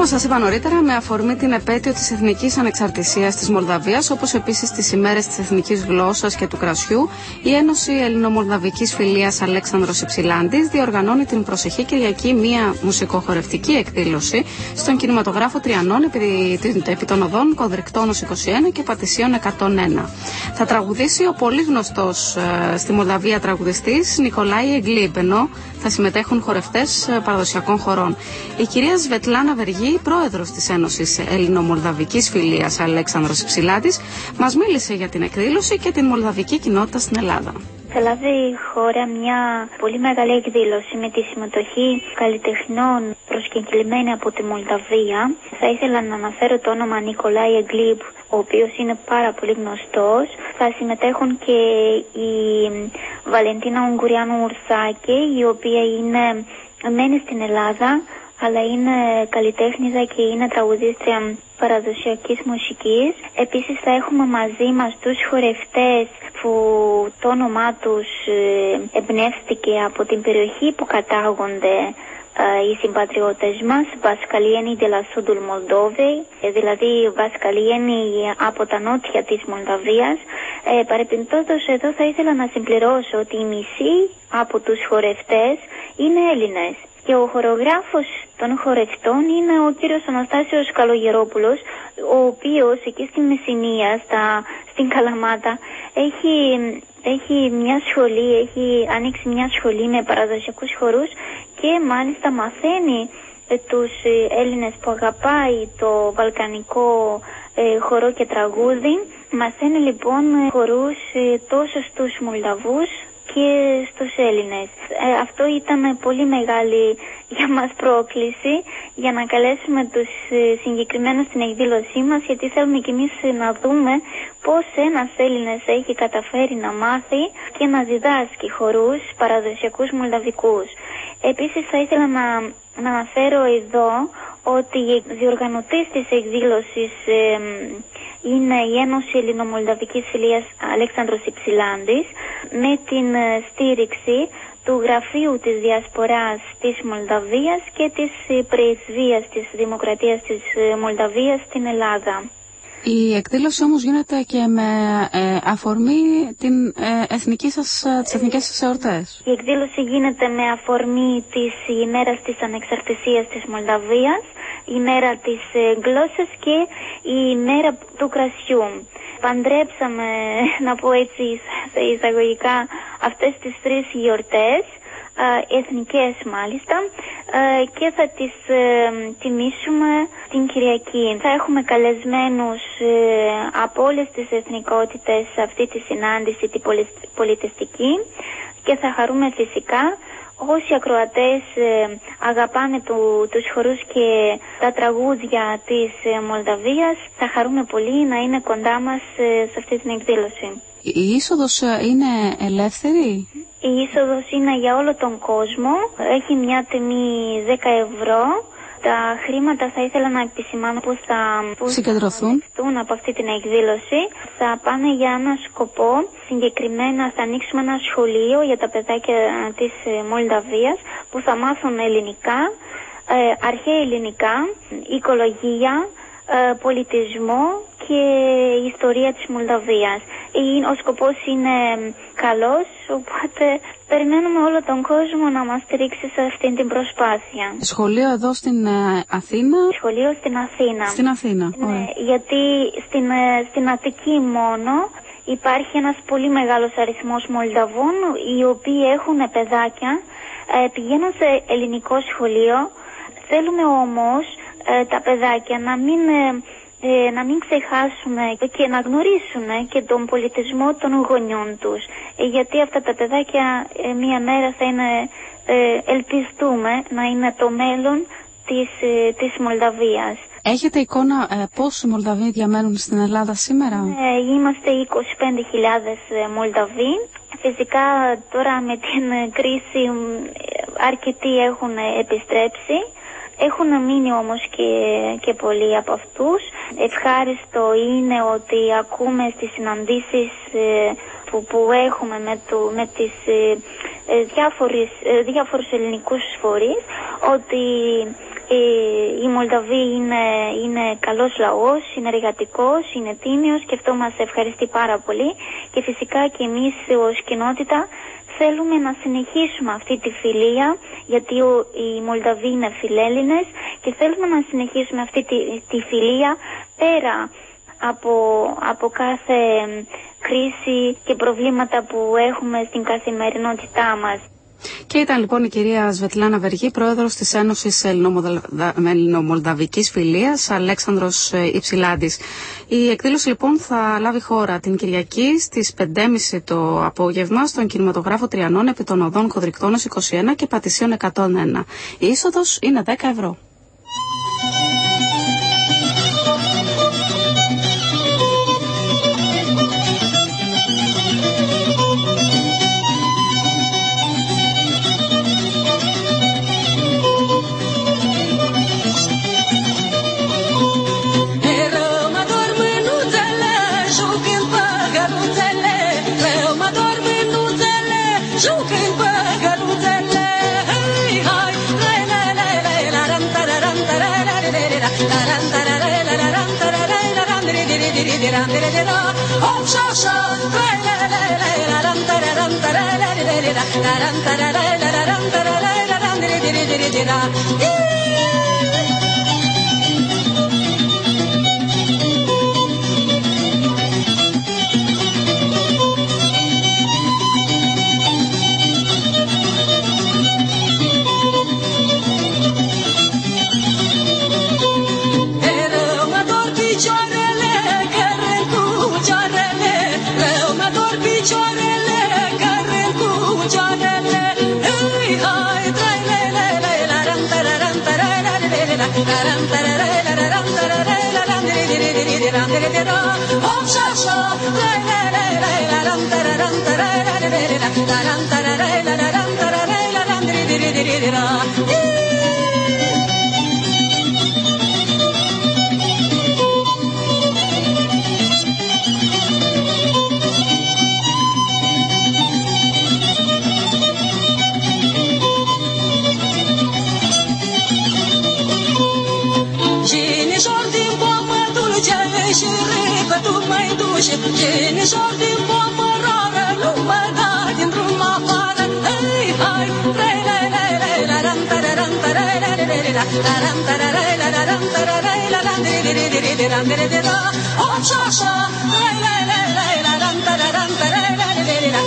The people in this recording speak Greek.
Όπως σας είπα νωρίτερα, με αφορμή την επέτειο της εθνικής ανεξαρτησίας της Μολδαβίας, όπως επίσης τις ημέρες της εθνικής γλώσσας και του κρασιού, η Ένωση Ελληνομολδαβικής Φιλίας Αλέξανδρος Υψηλάντης διοργανώνει την προσεχή Κυριακή μία μουσικοχορευτική εκδήλωση στον κινηματογράφο Τριανών επί των οδών Κοδρικτώνος 21 και Πατησίων 101. Θα τραγουδήσει ο πολύ γνωστός στη Μολδαβία τραγουδιστής Νικολάη Εγκλίμπ, ενώ θα συμμετέχουν χορευτές παραδοσιακών χωρών. Η κυρία Σβετλάνα Βεργή, πρόεδρος της Ένωσης Ελληνομολδαβικής Φιλίας Αλέξανδρος Υψηλάντης, μας μίλησε για την εκδήλωση και την μολδαβική κοινότητα στην Ελλάδα. Θα λάβει η χώρα μια πολύ μεγάλη εκδήλωση με τη συμμετοχή καλλιτεχνών προσκεκλημένοι από τη Μολδαβία. Θα ήθελα να αναφέρω το όνομα Νικολάη Εγκλίμπ, ο οποίος είναι πάρα πολύ γνωστός. Θα συμμετέχουν και η Βαλεντίνα Ουγγουριάνου Ουρθάκη, η οποία μένει στην Ελλάδα, αλλά είναι καλλιτέχνηδα και είναι τραγουδίστρια παραδοσιακής μουσικής. Επίσης θα έχουμε μαζί μας τους χορευτές που το όνομά τους εμπνεύστηκε από την περιοχή που κατάγονται οι συμπατριώτες μας, Βασκαλιένοι de la Sudul Moldovei, δηλαδή Βασκαλιένοι από τα νότια της Μολδαβίας. Παρεπιπτόντως εδώ θα ήθελα να συμπληρώσω ότι οι μισοί από τους χορευτές είναι Έλληνες. Και ο χορογράφος των χορευτών είναι ο κύριος Αναστάσιος Καλογερόπουλος, ο οποίος εκεί στη Μεσσηνία, στην Καλαμάτα, έχει μια σχολή, έχει ανοίξει μια σχολή με παραδοσιακούς χορούς και μάλιστα μαθαίνει τους Έλληνες που αγαπάει το βαλκανικό χορό και τραγούδι. Μαθαίνει λοιπόν χορούς τόσο στους Μολδαβούς και στους Έλληνες. Αυτό ήταν πολύ μεγάλη για μας πρόκληση για να καλέσουμε τους συγκεκριμένους στην εκδήλωσή μας, γιατί θέλουμε κι εμείς να δούμε πώς ένας Έλληνας έχει καταφέρει να μάθει και να διδάσκει χορούς παραδοσιακούς μολδαβικούς. Επίσης θα ήθελα να αναφέρω εδώ ότι η διοργανωτής της εκδήλωσης είναι η Ένωση Ελληνομολδαβικής Φιλίας Αλέξανδρος Υψηλάντης, με την στήριξη του Γραφείου της Διασποράς της Μολδαβίας και της Πρεσβείας της Δημοκρατίας της Μολδαβίας στην Ελλάδα. Η εκδήλωση όμως γίνεται και με αφορμή τις εθνικές σας εορτές. Η εκδήλωση γίνεται με αφορμή της ημέρας της ανεξαρτησίας της Μολδαβίας, η μέρα της γλώσσας και η μέρα του κρασιού. Παντρέψαμε, να πω έτσι σε εισαγωγικά, αυτές τις τρεις γιορτές, εθνικές μάλιστα, και θα τις τιμήσουμε την Κυριακή. Θα έχουμε καλεσμένους από όλες τις εθνικότητες σε αυτή τη συνάντηση την πολιτιστική και θα χαρούμε φυσικά. Όσοι ακροατές αγαπάνε τους χορούς και τα τραγούδια της Μολδαβίας, θα χαρούμε πολύ να είναι κοντά μας σε αυτή την εκδήλωση. Η είσοδος είναι ελεύθερη? Η είσοδος είναι για όλο τον κόσμο. Έχει μια τιμή 10 ευρώ. Τα χρήματα θα ήθελα να επισημάνω που θα συγκεντρωθούν από αυτή την εκδήλωση. Θα πάνε για ένα σκοπό. Συγκεκριμένα θα ανοίξουμε ένα σχολείο για τα παιδάκια της Μολδαβίας που θα μάθουν ελληνικά, αρχαία ελληνικά, οικολογία, πολιτισμό και ιστορία της Μολδαβίας. Ο σκοπός είναι καλός, οπότε περιμένουμε όλο τον κόσμο να μας στηρίξει σε αυτήν την προσπάθεια. Σχολείο εδώ στην Αθήνα? Σχολείο στην Αθήνα. Στην Αθήνα, ναι, γιατί στην Αττική μόνο υπάρχει ένας πολύ μεγάλος αριθμός Μολδαβών, οι οποίοι έχουν παιδάκια, πηγαίνουν σε ελληνικό σχολείο. Θέλουμε όμως τα παιδάκια να μην ξεχάσουμε και να γνωρίσουν και τον πολιτισμό των γονιών τους. Γιατί αυτά τα παιδάκια μία μέρα θα είναι, ελπιστούμε, να είναι το μέλλον της Μολδαβίας. Έχετε εικόνα πόσοι Μολδαβοί διαμένουν στην Ελλάδα σήμερα? Είμαστε 25.000 Μολδαβοί. Φυσικά τώρα με την κρίση αρκετοί έχουν επιστρέψει. Έχουν μείνει όμως και πολλοί από αυτούς. Ευχάριστο είναι ότι ακούμε στις συναντήσεις που έχουμε με τις διάφορους ελληνικούς φορείς ότι οι Μολδαβοί είναι καλός λαός, είναι εργατικός, είναι τίμιος και αυτό μας ευχαριστεί πάρα πολύ. Και φυσικά και εμείς ως κοινότητα θέλουμε να συνεχίσουμε αυτή τη φιλία, γιατί οι Μολδαβοί είναι φιλέλληνες και θέλουμε να συνεχίσουμε αυτή τη φιλία πέρα από κάθε κρίση και προβλήματα που έχουμε στην καθημερινότητά μας. Και ήταν λοιπόν η κυρία Σβετλάνα Βεργή, πρόεδρος της Ένωσης Ελληνομολδαβικής Φιλίας, Αλέξανδρος Υψηλάντης. Η εκδήλωση λοιπόν θα λάβει χώρα την Κυριακή στις 5.30 το απόγευμα στον κινηματογράφο Τριανών επί των οδών Κοδρικτώνος 21 και Πατησίων 101. Η είσοδος είναι 10 ευρώ. Genișor din pomă rară, nu mă da din drum afară. Hei, hai, re-le-le-le-le-ram, tararam, tarare-le-le-le-la, taram, tarare-le-le-ram, tarare-le-lam, diri-diri-diri-diram, diri-dira. Hop și așa, re-le-le-le-le-ram, tararam, tarare-le-le-la,